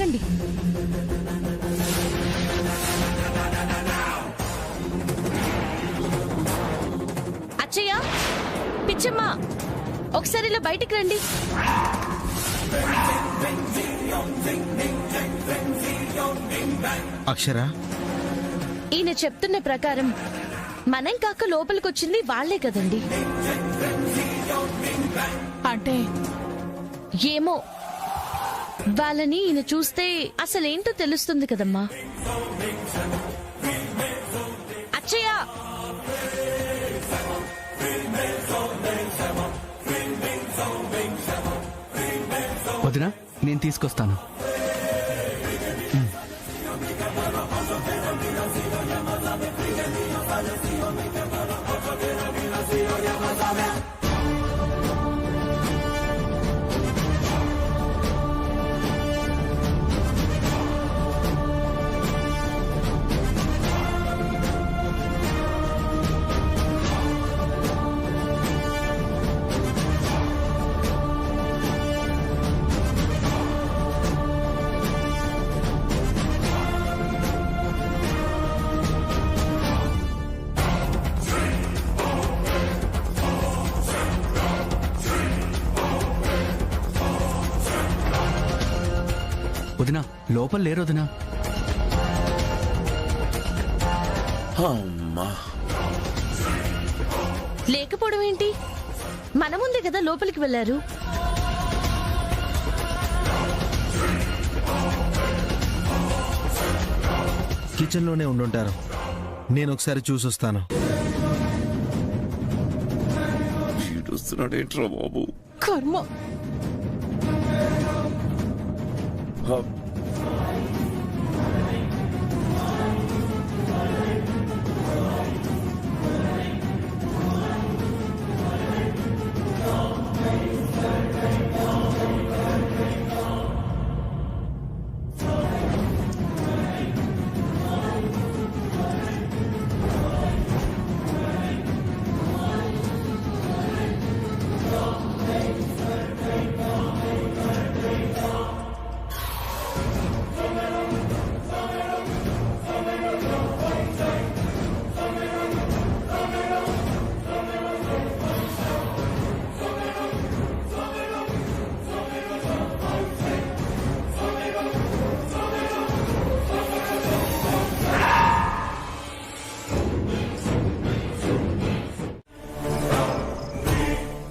ఆగండి. అచ్చయ్య, పిచ్చమ్మ, ఒకసారి ఇలా బయటికి రండి. అక్షర, ఈయన చెప్తున్న ప్రకారం మనం కాక లోపలికొచ్చింది వాళ్లే కదండి. అంటే ఏమో, వాళ్ళని ఈయన చూస్తే అసలేంటో తెలుస్తుంది కదమ్మా. అచ్చయ్య, వదినా, నేను తీసుకొస్తాను. వదినా, లోపల లేరు వదినా. లేకపోవడం ఏంటి? మన ముందే కదా లోపలికి వెళ్లారు. కిచెన్ లోనే ఉండుంటారు. నేను ఒకసారి చూసొస్తాను. ఏంట్రా బాబు, కర్మ.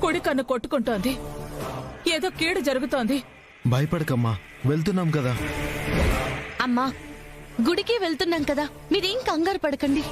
కుడి కన్ను కొట్టుకుంటోంది. ఏదో కీడు జరుగుతోంది. భయపడకమ్మా, వెళ్తున్నాం కదా. అమ్మా, గుడికి వెళ్తున్నాం కదా, మీరేం కంగారు పడకండి.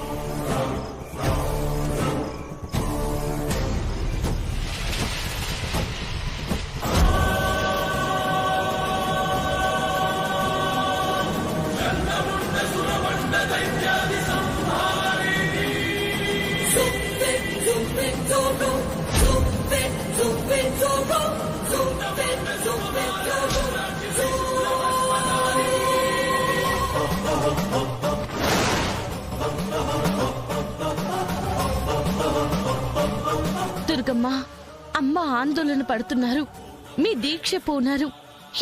దుర్గమ్మ, అమ్మ ఆందోళన పడుతున్నారు. మీ దీక్ష పోనారు.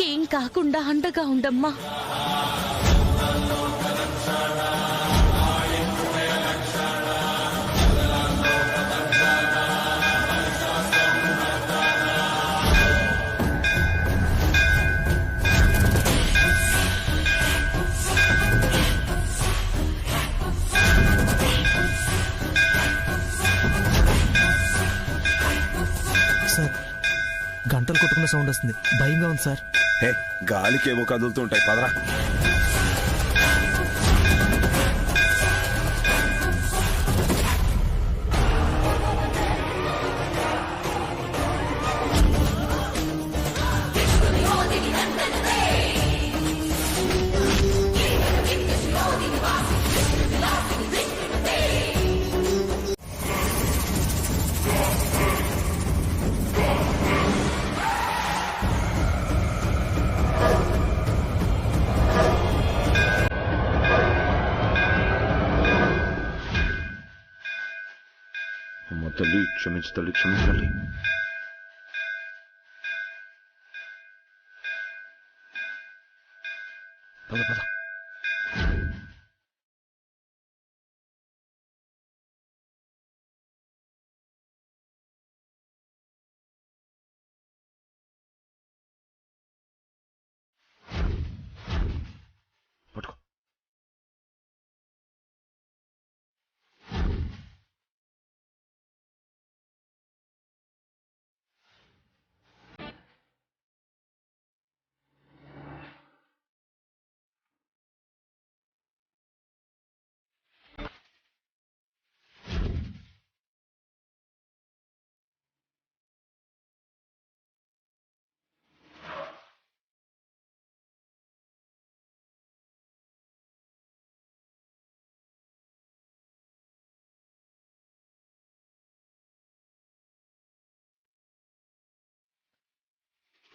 ఏం కాకుండా అండగా ఉండమ్మా. సార్, గంటలు కొట్టుకున్న సౌండ్ వస్తుంది. భయంగా ఉంది సార్. హే, గాలికేమో కదులుతుంటాయి, పదరా. తల్లి క్షమించు, తల్లి క్షమించాలి. పద పద. పట్టుకో.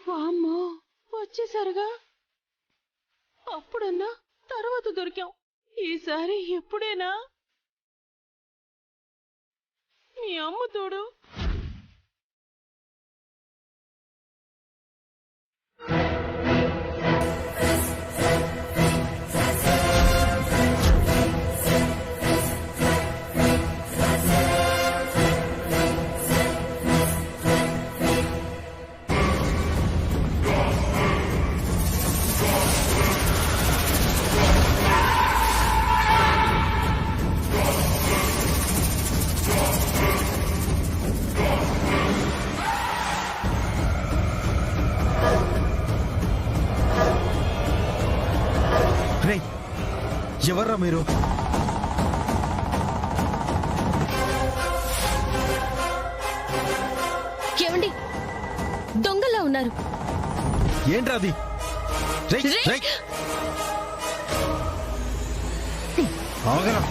వామ్మో వచ్చేసరిగా అప్పుడన్నా తర్వాత దొరికాం. ఈసారి ఎప్పుడైనా మీ అమ్మ తోడు. రే ఎవర్రా మీరు? ఏమండి దొంగలా ఉన్నారు. ఏంట్రా అది? రేయ్, రేయ్! రేయ్! ఆగరా.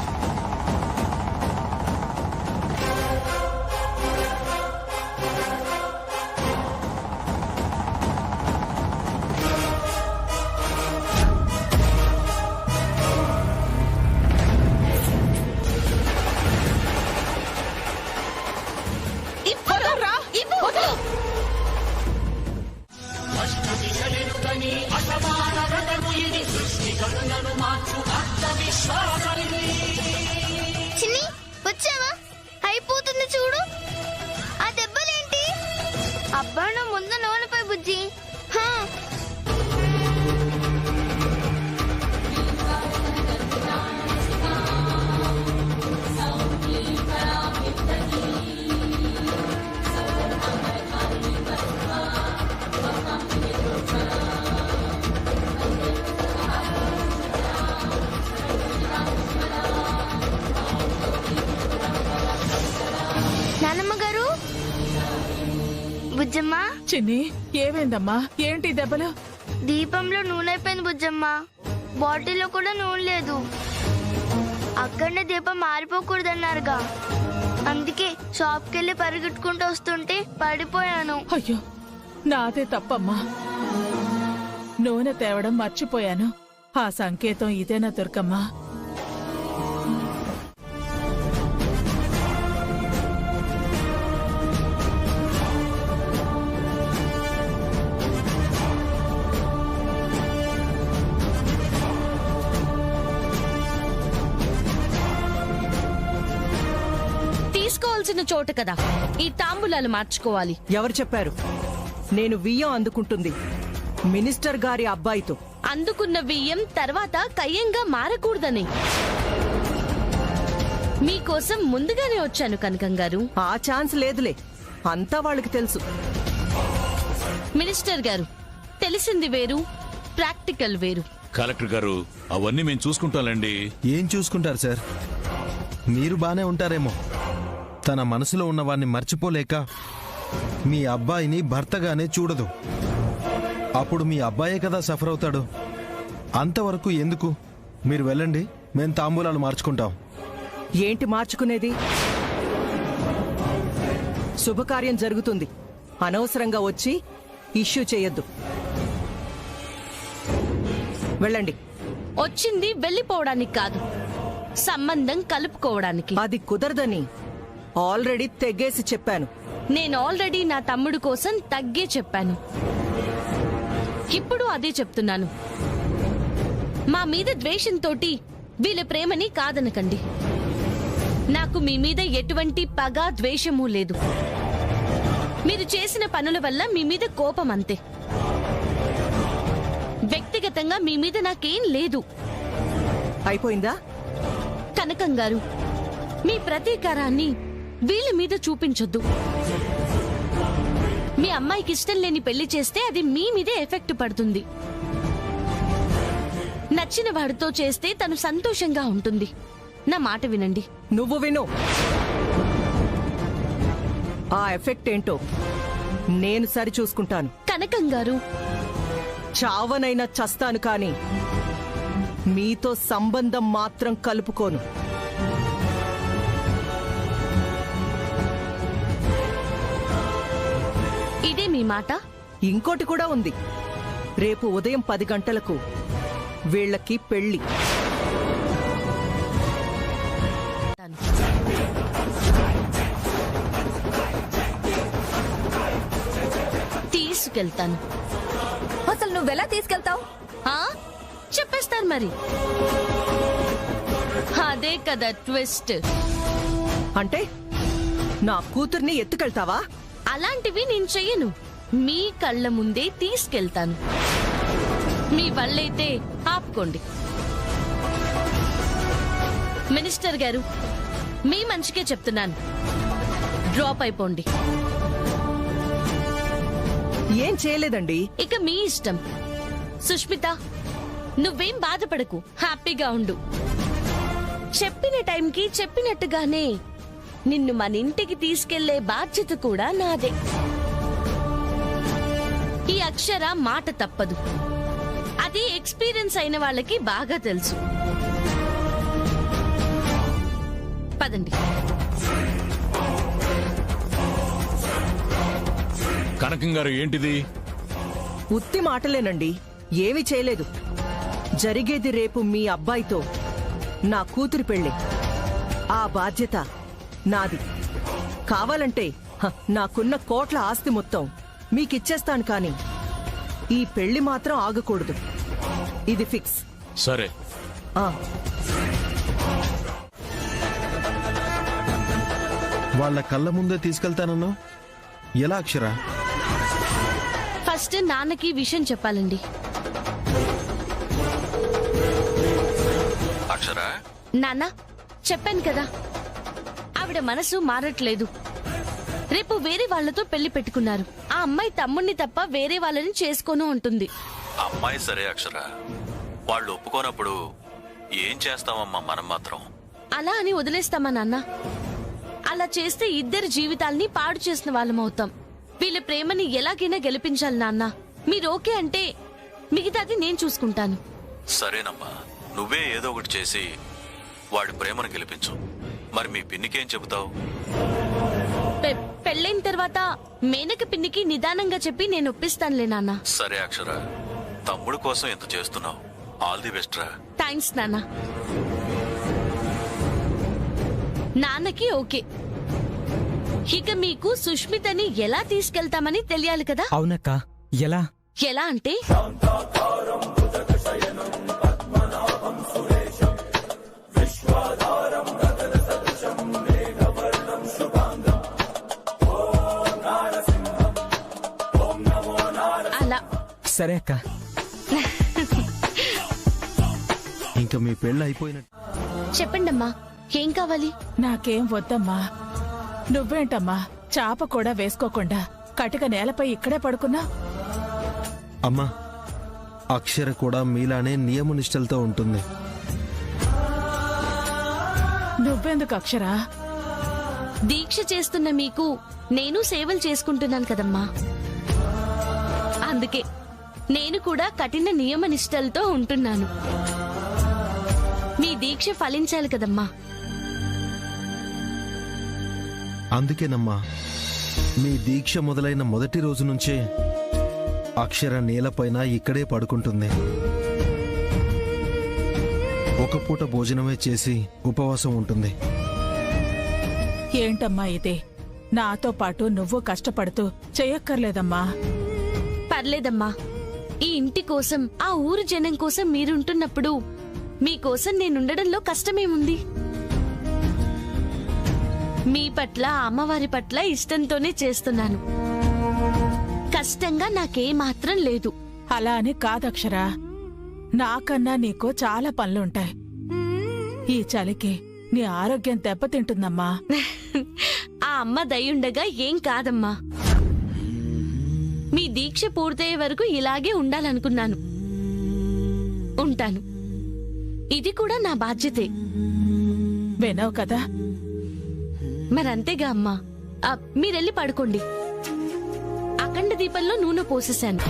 చిన్ని వచ్చావా? అయిపోతుంది చూడు. ఆ దెబ్బలేంటి? అబ్బా నా ముందు నోనపై బుజ్జి. హా. నానమ్మ గారు, బుజ్జమ్మ. చిన్ని ఏమైందమ్మా? ఏంటి దెబ్బలు? దీపంలో నూనె అయిపోయింది బుజ్జమ్మ. బాటిల్లో కూడా నూనె లేదు. అక్కడనే దీపం మారిపోకూడదన్నారుగా, అందుకే షాప్కి వెళ్ళి పరిగెట్టుకుంటూ వస్తుంటే పడిపోయాను. అయ్యో నాదే తప్పమ్మా. నూనె తేవడం మర్చిపోయాను. ఆ సంకేతం ఇదేనా దుర్గమ్మా? తీసుకోవాల్సిన చోట కదా ఈ తాంబూలాలు మార్చుకోవాలి. ఎవరు చెప్పారు? నేను వియ్యం అందుకుంటుంది మినిస్టర్ గారి అబ్బాయితో. అందుకున్న బియ్యం తర్వాత కయ్యంగా మారకూడదని మీకోసం ముందుగానే వచ్చాను కనకం గారు. ఆ ఛాన్స్ లేదులే, అంతా వాళ్ళకి తెలుసు. మినిస్టర్ గారు, తెలిసింది వేరు, ప్రాక్టికల్ వేరు. కలెక్టర్ గారు అవన్నీ మేము చూసుకుంటాంలేండి. ఏం చూసుకుంటారు సార్? మీరు బానే ఉంటారేమో. తన మనసులో ఉన్నవాన్ని మర్చిపోలేక మీ అబ్బాయిని భర్తగానే చూడదు. అప్పుడు మీ అబ్బాయే కదా సఫర్ అవుతాడు. అంతవరకు ఎందుకు? మీరు వెళ్ళండి, మేం తాంబూలాలు మార్చుకుంటాం. ఏంటి మార్చుకునేది? శుభకార్యం జరుగుతుంది, అనవసరంగా వచ్చి ఇష్యూ చేయొద్దు. వెళ్ళండి. వచ్చింది వెళ్ళిపోవడానికి కాదు, సంబంధం కలుపుకోవడానికి. అది కుదరదని ఆల్రెడీ తెగేసి చెప్పాను. నేను ఆల్రెడీ నా తమ్ముడు కోసం తగ్గే చెప్పాను, ఇప్పుడు అదే చెప్తున్నాను. మా మీద ద్వేషంతోటి వీళ్ళ ప్రేమని కాదనకండి. నాకు మీ మీద ఎటువంటి పగ ద్వేషమూ లేదు. మీరు చేసిన పనుల వల్ల మీ మీద కోపం అంతే. వ్యక్తిగతంగా మీ మీద నాకేం లేదు. అయిపోయిందా? కనకం గారు, మీ ప్రతీకారాన్ని వీళ్ళ మీద చూపించొద్దు. మీ అమ్మాయికి ఇష్టం లేని పెళ్లి చేస్తే అది మీ మీదే ఎఫెక్ట్ పడుతుంది. నచ్చిన వాడితో చేస్తే తను సంతోషంగా ఉంటుంది. నా మాట వినండి. నువ్వు విను. ఆ ఎఫెక్ట్ ఏంటో నేను సరి చూసుకుంటాను. కనకం గారు, చావనైనా చస్తాను కాని మీతో సంబంధం మాత్రం కలుపుకోను. ఇదే మీ మాట? ఇంకోటి కూడా ఉంది. రేపు ఉదయం 10 గంటలకు వీళ్ళకి పెళ్లి. తీసుకెళ్తాను. అసలు నువ్వెలా తీసుకెళ్తావు? చెప్పేస్తారు మరి. అదే కదా ట్విస్ట్. అంటే నా కూతుర్ని ఎత్తుకెళ్తావా? అలాంటివి నేను చెయ్యను. మీ కళ్ళ ముందే తీసుకెళ్తాను. మీ వల్లైతే ఆపుకోండి. మినిస్టర్ గారు, మీ మంచికే చెప్తున్నాను. డ్రాప్ అయిపోండి. ఏం చేయలేదండి. ఇక మీ ఇష్టం. సుష్మిత, నువ్వేం బాధపడకు, హ్యాపీగా ఉండు. చెప్పిన టైంకి చెప్పినట్టుగానే నిన్ను మన ఇంటికి తీసుకెళ్లే బాధ్యత కూడా నాదే. ఈ అక్షర మాట తప్పదు. అది ఎక్స్పీరియన్స్ అయిన వాళ్ళకి బాగా తెలుసు. పదండి. కనకం గారు, ఏంటిది? ఉత్తి మాటలేనండి, ఏమీ చేయలేదు. జరిగేది రేపు మీ అబ్బాయితో నా కూతురి పెళ్లి. ఆ బాధ్యత నాది. కావాలంటే నాకున్న కోట్ల ఆస్తి మొత్తం మీకిచ్చేస్తాను, కానీ ఈ పెళ్లి మాత్రం ఆగకూడదు. ఇది ఫిక్స్. సరే. వాళ్ళ కళ్ళ ముందే తీసుకెళ్తానన్నావు, ఎలా అక్షర? ఫస్ట్ నాన్నకి విషయం చెప్పాలండి. అక్షరా, నాన్న, చెప్పాను కదా, ఆవిడ మనసు మారట్లేదు. రేపు వేరే వాళ్లతో పెళ్లి పెట్టుకున్నారు. ఆ అమ్మాయి తమ్ముణ్ణి తప్ప వేరే వాళ్ళని చేసుకోను ఉంటుంది. అమ్మాయి సరే అక్షర, వాళ్ళు ఒప్పుకోనప్పుడు ఏం చేస్తామమ్మా మనం మాత్రం? అలా అని వదిలేస్తామా నాన్న? అలా చేస్తే ఇద్దరి జీవితాల్ని పాడు చేసిన వాళ్ళమవుతాం. వీళ్ళ ప్రేమని ఎలాగైనా గెలిపించాలి నాన్న. మీరు ఓకే అంటే మిగతాది నేను చూసుకుంటాను. సరేనమ్మా, నువ్వే ఏదో ఒకటి చేసి వాడి ప్రేమను గెలిపించు. మరి మీ పిన్నికేం చెబుతావు? పెళ్ళైన తర్వాత మేనక పిన్నికి నిదానంగా చెప్పి నేను ఒప్పిస్తానులే నాన్న. సరే అక్షర, తమ్ముడు కోసం ఎంత చేస్తున్నావు. ఆల్ ది బెస్ట్ రా. థ్యాంక్స్ నాన్న. నాన్నకి ఓకే. ఇక మీకు సుష్మితని ఎలా తీసుకెళ్తామని తెలియాలి కదా? అవునక్క. ఎలా? ఎలా అంటే, అలా. సరే అక్క. ఇంకా మీ పెళ్ళి అయిపోయినట్టు. చెప్పండమ్మా, ఏం కావాలి? నాకేం వద్దమ్మా. నువ్వేంటమ్మా చాప కూడా వేసుకోకుండా కటిక నేలపై ఇక్కడే పడుకున్నా? అమ్మా, అక్షర కూడా మీలానే నియమనిష్టలతో ఉంటుంది. నువ్వెందుకు అక్షరా? దీక్ష చేస్తున్న మీకు నేను సేవలు చేసుకుంటున్నాను కదమ్మా. అందుకే నేను కూడా కఠిన నియమనిష్టలతో ఉంటున్నాను. మీ దీక్ష ఫలించాలి కదమ్మా. అందుకేనమ్మా, మీ దీక్ష మొదలైన మొదటి రోజు నుంచే అక్షర నేలపైన ఇక్కడే పడుకుంటుంది. ఒక పూట భోజనమే చేసి ఉపవాసం ఉంటుంది. ఏంటమ్మా ఇదే? నాతో పాటు నువ్వు కష్టపడుతూ చెయ్యక్కర్లేదమ్మా. పర్లేదమ్మా, ఈ ఇంటి కోసం, ఆ ఊరు జనం కోసం మీరుంటున్నప్పుడు మీకోసం నేనుండడంలో కష్టమేముంది? మీ పట్ల, అమ్మవారి పట్ల ఇష్టంతోనే చేస్తున్నాను. కష్టంగా నాకేమాత్రం లేదు. అలా అని కాదక్షరా, నాకన్నా నీకు చాలా పనులుంటాయి. ఈ చలికి నీ ఆరోగ్యం దెబ్బతింటుందమ్మా. ఆ అమ్మ దయుండగా ఏం కాదమ్మా. మీ దీక్ష పూర్తయ్యే వరకు ఇలాగే ఉండాలనుకున్నాను. ఉంటాను. ఇది కూడా నా బాధ్యతే. వినవు కదా? మరంతేగా అమ్మా. మీరెళ్ళి పడుకోండి. అఖండ దీపంలో నూనె పోసేశాను.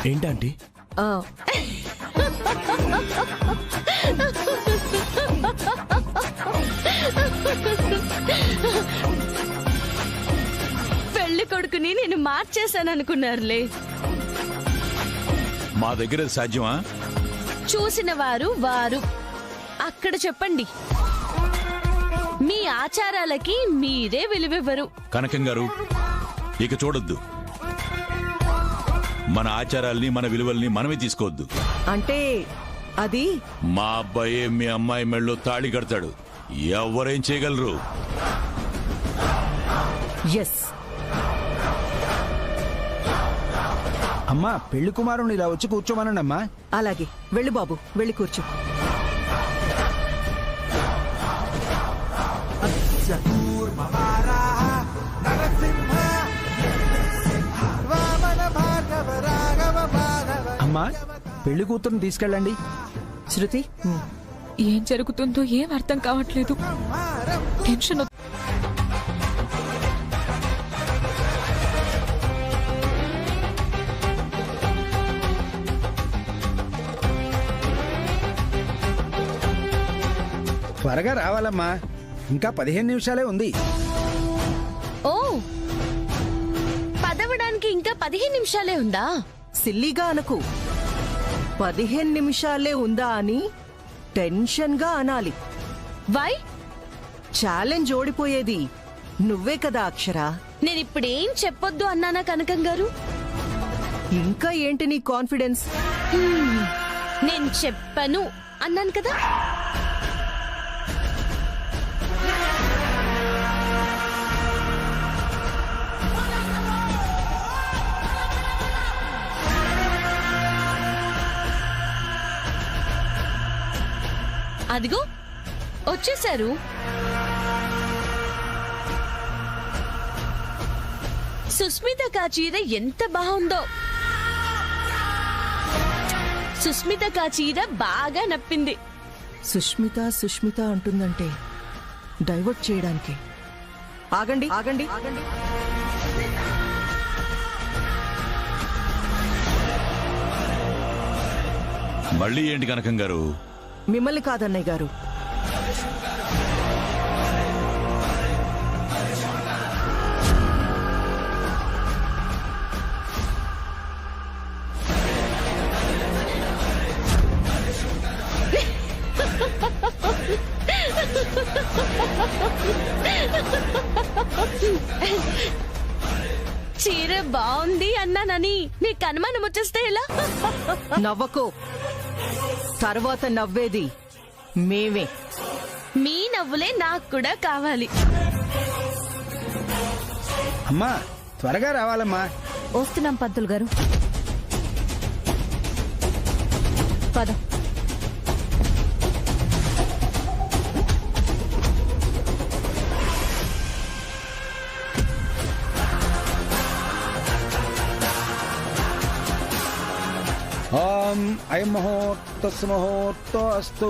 ఏంటంటే పెళ్లి కొడుకుని నేను మార్చేశాననుకున్నారులే. మా దగ్గర సాధ్యమా? చూసిన వారు వారు అక్కడ చెప్పండి. మీ ఆచారాలకి మీరే విలువివ్వరు. కనకం గారు, ఇక చూడొద్దు. మన ఆచారాల్ని, మన విలువల్ని మనమే తీసుకోవద్దు. అంటే అది మా అబ్బాయి మీ అమ్మాయి మెళ్ళో తాళి కడతాడు. ఎవరేం చేయగలరు? ఎస్. అమ్మా, పెళ్లి కుమారుని ఇలా వచ్చి కూర్చోమనండి అమ్మా. అలాగే వెళ్ళు బాబు, వెళ్ళి కూర్చో. అమ్మా, పెళ్లి కూతురుని తీసుకెళ్ళండి. శృతి, ఏం జరుగుతుందో ఏం అర్థం కావట్లేదు. టెన్షన్ త్వరగా రావాలమ్మా, ఇంకా 15 నిమిషాలే ఉంది. ఓ, పదవడానికి ఇంకా 15 నిమిషాలే ఉందా? సిల్లీగా అనకు. 15 నిమిషాలే ఉందా అని టెన్షన్ గా అనాలి. వై? ఛాలెంజ్ ఓడిపోయేది నువ్వే కదా అక్షరా. నేనిప్పుడేం చెప్పొద్దు అన్నానా కనకం గారు? ఇంకా ఏంటి నీ కాన్ఫిడెన్స్? నేను చెప్పను అన్నాను కదా. అదిగో వచ్చేశారు. సుస్మిత కా చీర ఎంత బాగుందో. సుస్మిత కా చీర బాగా నప్పింది. సుష్మిత సుష్మిత అంటుందంటే డైవర్ట్ చేయడానికి. ఆగండి ఆగండి ఆగండి. మళ్ళీ ఏంటి కనకం గారు? మిమ్మల్ని కాదన్నయ్య గారు. చీర బాగుంది అన్నానని నీకు అనుమానం వచ్చేస్తే ఎలా? నవ్వకో. తర్వాత నవ్వేది మేమే. మీ నవ్వులే నాకు కూడా కావాలి. అమ్మా, త్వరగా రావాలమ్మా. వస్తున్నాం పంతులు గారు. పద. ఓం అయం ముహూర్తస్సు ముహూర్తోస్తు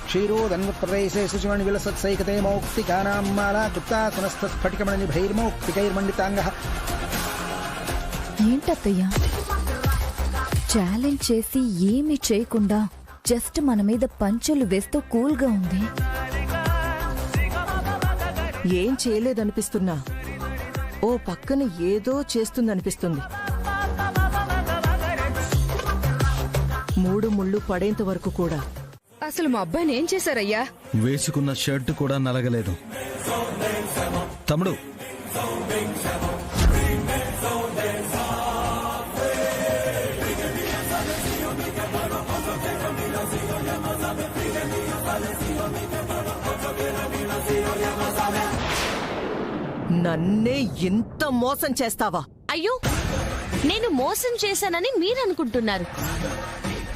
క్షీరోదన్వత్ప్రదేశే శుచిమణి విలసత్సైకతే మౌక్తికానాం మాలా కృత్తాసనస్తస్ఫటికమణి భైర్మౌక్తికైర్మండితాంగః. ఏంటత్తయ్యా, ఛాలెంజ్ చేసి ఏమీ చేయకుండా జస్ట్ మన మీద పంచెలు వేస్తూ కూల్గా ఉంది. ఏం చేయలేదనిపిస్తున్నా ఓ పక్కన ఏదో చేస్తుందనిపిస్తుంది. 3 ముళ్ళు పడేంత వరకు కూడా. అసలు మా అబ్బాయిని ఏం చేశారయ్యా? వేసుకున్న షర్ట్ కూడా నలగలేదు. తమ్ముడు, నన్నే ఇంత మోసం చేస్తావా? అయ్యో, నేను మోసం చేశానని మీరనుకుంటున్నారు,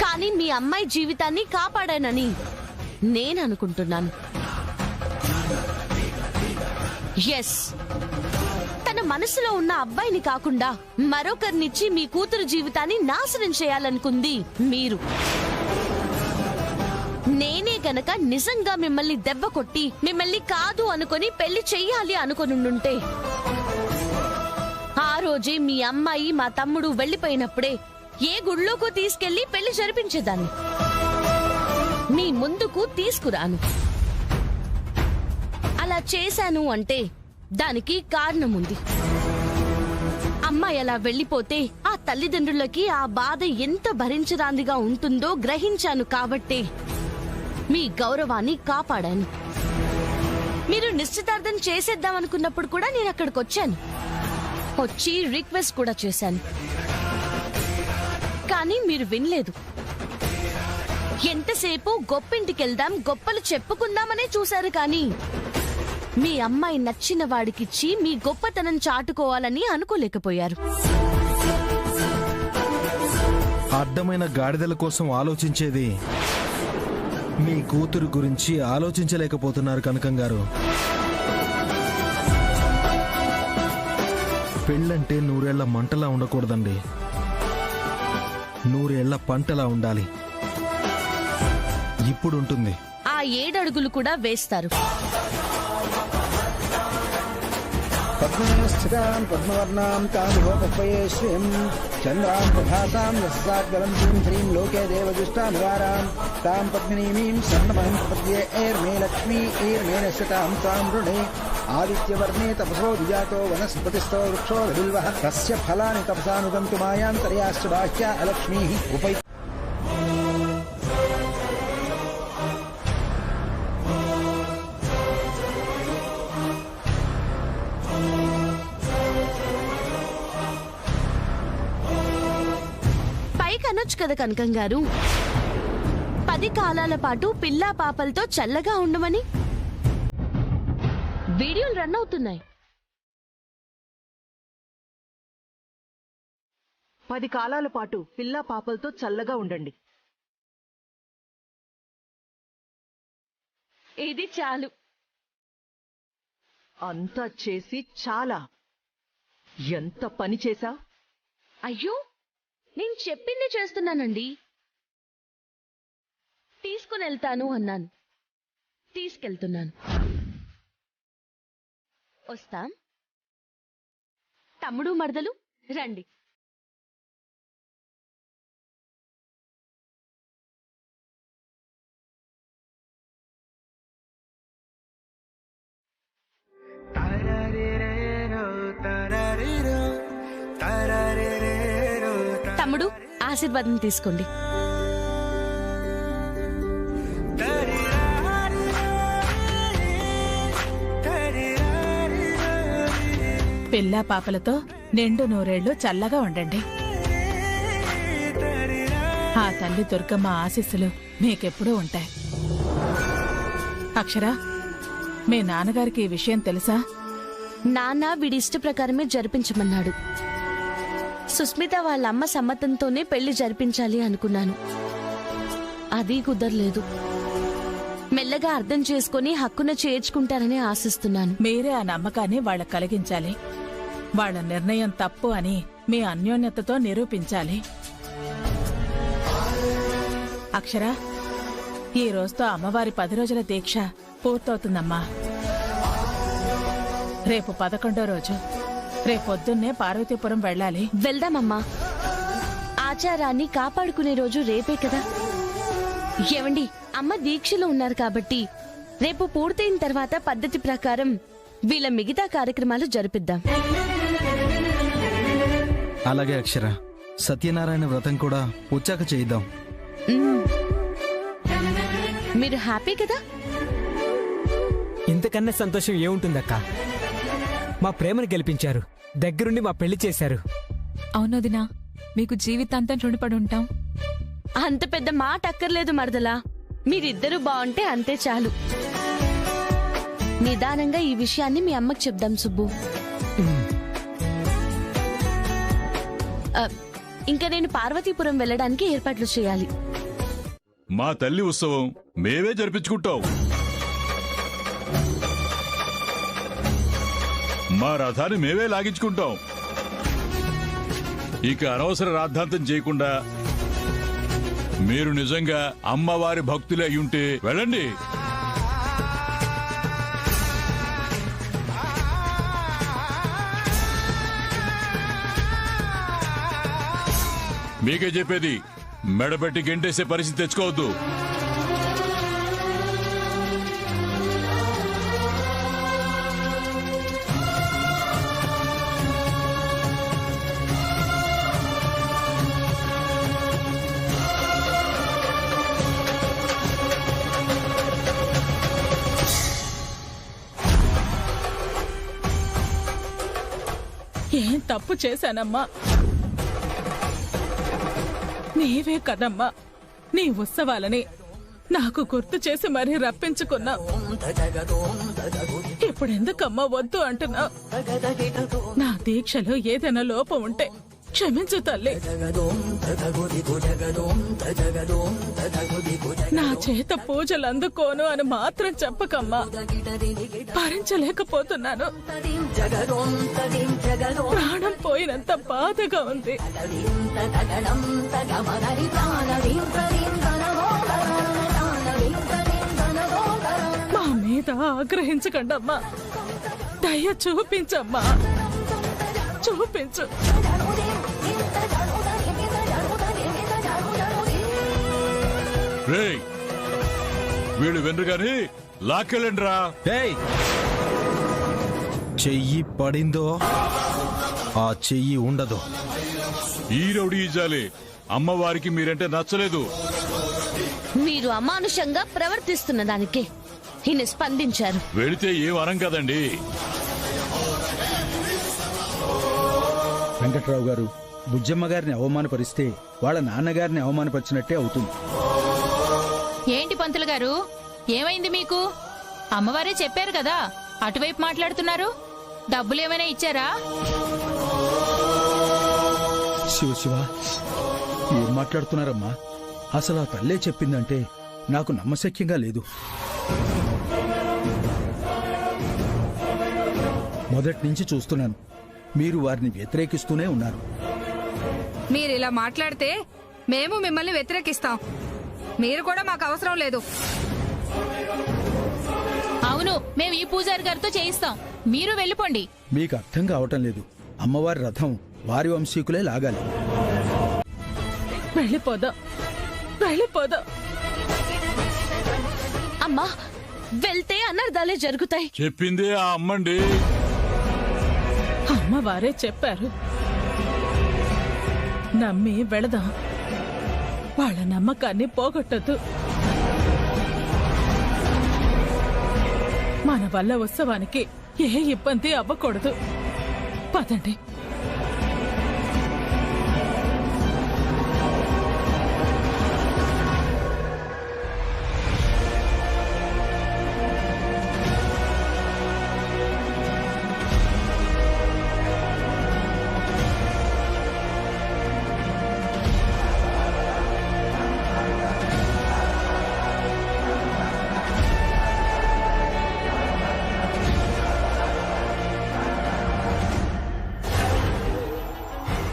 కానీ మీ అమ్మాయి జీవితాన్ని కాపాడానని నేను అనుకుంటున్నాను. ఎస్, తన మనసులో ఉన్న అబ్బాయిని కాకుండా మరొకరినిచ్చి మీ కూతురు జీవితాన్ని నాశనం చేయాలనుకుంది మీరు. నేనే గనక నిజంగా మిమ్మల్ని దెబ్బ కొట్టి మిమ్మల్ని కాదు అనుకొని పెళ్లి చెయ్యాలి అనుకొనుండుంటే ఆ రోజే మీ అమ్మాయి మా తమ్ముడు వెళ్లిపోయినప్పుడే ఏ గుళ్ళోకో తీసుకెళ్లి పెళ్లి జరిపించేదాన్ని. మీ ముందుకు తీసుకురాను. అలా చేశాను అంటే దానికి కారణముంది. అమ్మాయి అలా వెళ్లిపోతే ఆ తల్లిదండ్రులకి ఆ బాధ ఎంత భరించరాందిగా ఉంటుందో గ్రహించాను కాబట్టే మీ గౌరవాన్ని కాపాడాను. మీరు నిశ్చితార్థం చేసేద్దామనుకున్నప్పుడు కూడా నేను అక్కడికి వచ్చాను. వచ్చి రిక్వెస్ట్ కూడా చేశాను, కానీ మీరు వినలేదు. ఎంతసేపు గొప్పింటికెళ్దాం, గొప్పలు చెప్పుకుందామనే చూశారు, కానీ మీ అమ్మాయి నచ్చిన వాడికిచ్చి మీ గొప్పతనం చాటుకోవాలని అనుకోలేకపోయారు. అడ్డమైన గాడిదల కోసం ఆలోచించేది మీ కూతురు గురించి ఆలోచించలేకపోతున్నారు కనకం గారు. పెళ్ళంటే 100 ఏళ్ల మంటలా ఉండకూడదండి, 100 ఏళ్ల పంటలా ఉండాలి. ఇప్పుడుంటుంది. ఆ 7 అడుగులు కూడా వేస్తారు. పద్మస్థితాం పద్మవర్ణాం తామిహోపయే శ్రీం చంద్రాం ప్రభాసాం యస్సాద్గలం శ్రీం లోకే దేవదుష్టానివారాం తాం పద్మినీమీం సన్నమహం ప్రపద్యే ఏర్మే లక్ష్మీ ఏర్మే నశ్యతాం తాం రుణే ఆదిత్యవర్ణే తపసో విజాతో వనస్పతిస్థో వృక్షో బిల్వః తస్య ఫలాని తపసానుగంతు మాయాంతర్యాశ్చ బాహ్య అలక్ష్మీః ఉపై. అనొచ్చు కదా కనకం గారు, 10 కాలాల పాటు పిల్లా పాపలతో చల్లగా ఉండమని. వీడియోలు రన్ అవుతున్నాయి. 10 కాలాల పాటు పిల్లా పాపలతో చల్లగా ఉండండి. ఇది చాలు. అంతా చేసి చాలా. ఎంత పని చేశా? అయ్యో, నేను చెప్పింది చేస్తున్నానండి. తీసుకుని వెళ్తాను అన్నాను, తీసుకెళ్తున్నాను. వస్తాం. తమ్ముడు మరదలు రండి. తమ్ముడు, ఆశీర్వాదం తీసుకోండి. పిల్లా పాపలతో నిండు 100 ఏళ్లు చల్లగా ఉండండి. ఆ తల్లి దుర్గమ్మ ఆశీస్సులు మీకెప్పుడూ ఉంటాయి. అక్షర, మీ నాన్నగారికి ఈ విషయం తెలుసా? నాన్న వీడి ఇష్ట ప్రకారమే జరిపించమన్నాడు. సుస్మిత వాళ్ళ అమ్మ సమ్మతంతోనే పెళ్లి జరిపించాలి అనుకున్నాను. అది కుదరలేదు. మెల్లగా అర్థం చేసుకుని హక్కున చేర్చుకుంటారని ఆశిస్తున్నాను. మీరే ఆ నమ్మకాన్ని వాళ్ళకు కలిగించాలి. వాళ్ళ నిర్ణయం తప్పు అని మీ అన్యోన్యతతో నిరూపించాలి. అక్షర, ఈ రోజుతో అమ్మవారి 10 రోజుల దీక్ష పూర్తవుతుందమ్మా. రేపు 11వ రోజు. రేపొద్దున్నే పార్వతీపురం వెళ్ళాలి. వెళ్దామమ్మా. ఆచారాన్ని కాపాడుకునే రోజు రేపే కదా. ఏవండి, అమ్మ దీక్షలో ఉన్నారు కాబట్టి రేపు పూర్తయిన తర్వాత పద్ధతి ప్రకారం వీళ్ళ మిగతా కార్యక్రమాలు జరిపిద్దాం. అలాగే అక్షర, సత్యనారాయణ వ్రతం కూడా వచ్చాక చేద్దాం. మీరు హ్యాపీ కదా? ఇంతకన్నా సంతోషం ఏముంటుందక్క? మా ప్రేమను గెలిపించారు, దగ్గరుండి మా పెళ్లి చేశారు. అవునదినా, మీకు జీవితాంతం రుణపడి ఉంటాం. అంత పెద్ద మాట అక్కర్లేదు మరదలా, మీరిద్దరూ బాగుంటే అంతే చాలు. నిదానంగా ఈ విషయాన్ని మీ అమ్మకి చెప్దాం సుబ్బు. ఇంకా నేను పార్వతీపురం వెళ్ళడానికి ఏర్పాట్లు చేయాలి. మా తల్లి ఉత్సవం మేమే జరిపించుకుంటాం. మా రథాన్ని మేమే లాగించుకుంటాం. ఇక అనవసర రాద్ధాంతం చేయకుండా మీరు నిజంగా అమ్మవారి భక్తులే అయ్యుంటే వెళ్ళండి. మీకే చెప్పేది, మెడపెట్టి గెంటేసే పరిస్థితి తెచ్చుకోవద్దు. ఏం తప్పు చేశానమ్మా? నీవే కదమ్మా నీ ఉత్సవాలని నాకు గుర్తు చేసి మరీ రప్పించుకున్నా. ఇప్పుడెందుకమ్మా వద్దు అంటున్నా? నా దీక్షలో ఏదైనా లోపం ఉంటే క్షమించు తల్లి. నా చేత పూజలు అందుకోను అని మాత్రం చెప్పకమ్మా. భరించలేకపోతున్నాను. ప్రాణం పోయినంత బాధగా ఉంది. మా మీద ఆగ్రహించకండమ్మా. దయ చూపించమ్మా, చూపించు. వీళ్ళు వెన్రు గాని లాక్కెళ్ళండిరా. చెయ్యి పడిందో ఆ చెయ్యి ఉండదు. ఈ రౌడీ ఈజాలే అమ్మవారికి మీరంటే నచ్చలేదు. మీరు అమానుషంగా ప్రవర్తిస్తున్న దానికి ఈయన స్పందించారు. వెళితే ఏం అనం కదండి. వెంకట్రావు గారు, బుజ్జమ్మ గారిని అవమానపరిస్తే వాళ్ళ నాన్నగారిని అవమానపరిచినట్టే అవుతుంది. ఏంటి పంతులు గారు, ఏమైంది మీకు? అమ్మవారే చెప్పారు కదా, అటువైపు మాట్లాడుతున్నారు. డబ్బులేమైనా ఇచ్చారా? శివ శివ, ఏం మాట్లాడుతున్నారమ్మా? అసలు ఆ తల్లే చెప్పిందంటే నాకు నమ్మశక్యంగా లేదు. మొదటి నుంచి చూస్తున్నాను, మీరు వారిని వ్యతిరేకిస్తూనే ఉన్నారు. మీరిలా మాట్లాడితే మేము మిమ్మల్ని వ్యతిరేకిస్తాం. మీరు కూడా మాకు అవసరం లేదు. అవును, మేము ఈ పూజారి గారితో చేయిస్తాం. మీరు వెళ్ళిపోండి. మీకు అర్థం కావటం లేదు. అమ్మవారి రథం వారి వంశీకులే లాగాలి. వెళ్ళిపోదాం, వెళ్ళిపోదాం. అమ్మా, వెళ్తే అనర్థాలే జరుగుతాయి. చెప్పిందే ఆ అమ్మండి. అమ్మవారే చెప్పారు, నమ్మి వెళదాం. వాళ్ళ నమ్మకాన్ని పోగొట్టద్దు. మన వల్ల ఉత్సవానికి ఏ ఇబ్బంది అవ్వకూడదు. పదండి.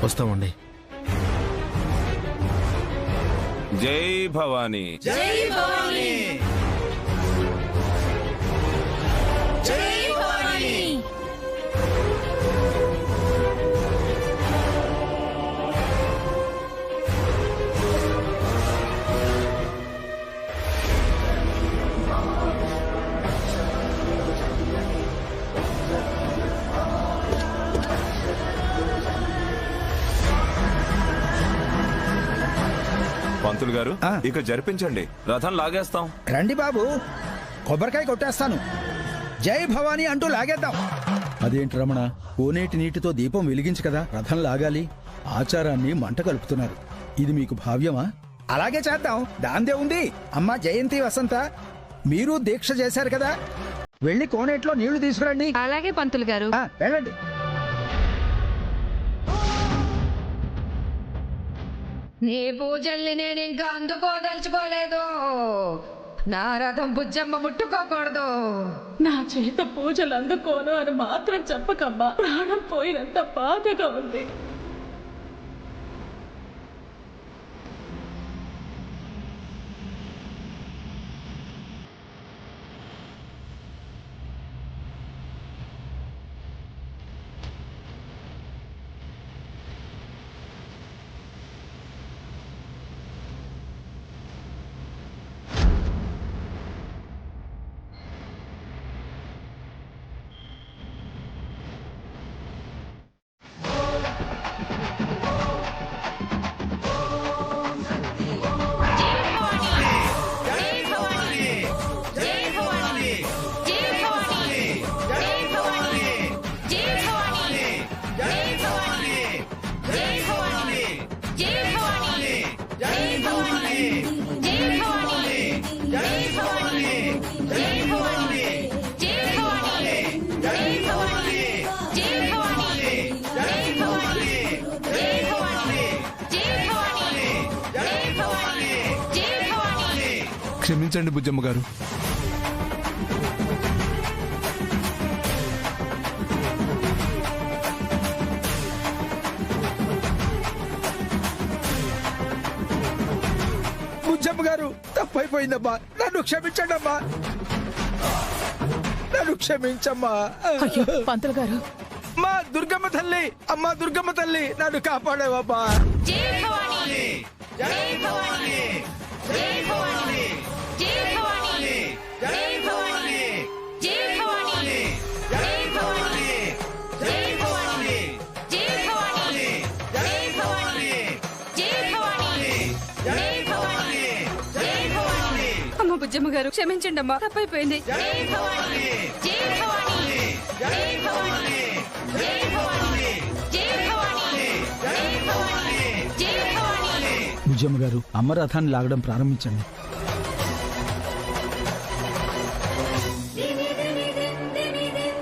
వస్తామండి. జై భవానీ. జై భవానీ. జై భవానీ. పంతులు గారు ఇక జరిపించండి, రథం లాగేస్తాం. రండి బాబు, కొబ్బరికాయ కొట్టేస్తాను. జై భవానీ అంటూ లాగేద్దాం. అదేంటి రమణ, కోనేటి నీటితో దీపం వెలిగించి కదా రథం లాగాలి. ఆచారాన్ని మంట కలుపుతున్నారు. ఇది మీకు భావ్యమా? అలాగే చేద్దాం, దాందే ఉంది. అమ్మా జయంతి, వసంత, మీరు దీక్ష చేశారు కదా, వెళ్ళి కోనేట్లో నీళ్లు తీసుకురండి. అలాగే పంతులు గారు. వెళ్ళండి. నీ పూజల్ని నేను ఇంకా అందుకోదలుచుకోలేదు. నా రథం బుజ్జమ్మ ముట్టుకోకూడదు. నా చేత పూజలు అందుకోను అని మాత్రం చెప్పకమ్మా. ప్రాణం పోయినంత బాధగా ఉంది. క్షమించండి బుజ్జమ్మ గారు. బుజ్జమ్మ గారు, తప్పైపోయిందమ్మా, నన్ను క్షమించండి అమ్మా, నన్ను క్షమించమ్మా. పంతులు గారు, మా దుర్గమ్మ తల్లి, అమ్మా దుర్గమ్మ తల్లి, నన్ను కాపాడేవమ్మా. అమ్మ బుజ్జమ్మ గారు, క్షమించండి అమ్మా, తప్పైపోయింది. బుజ్జమ్మ గారు, అమ్మ రథాన్ని లాగడం ప్రారంభించండి.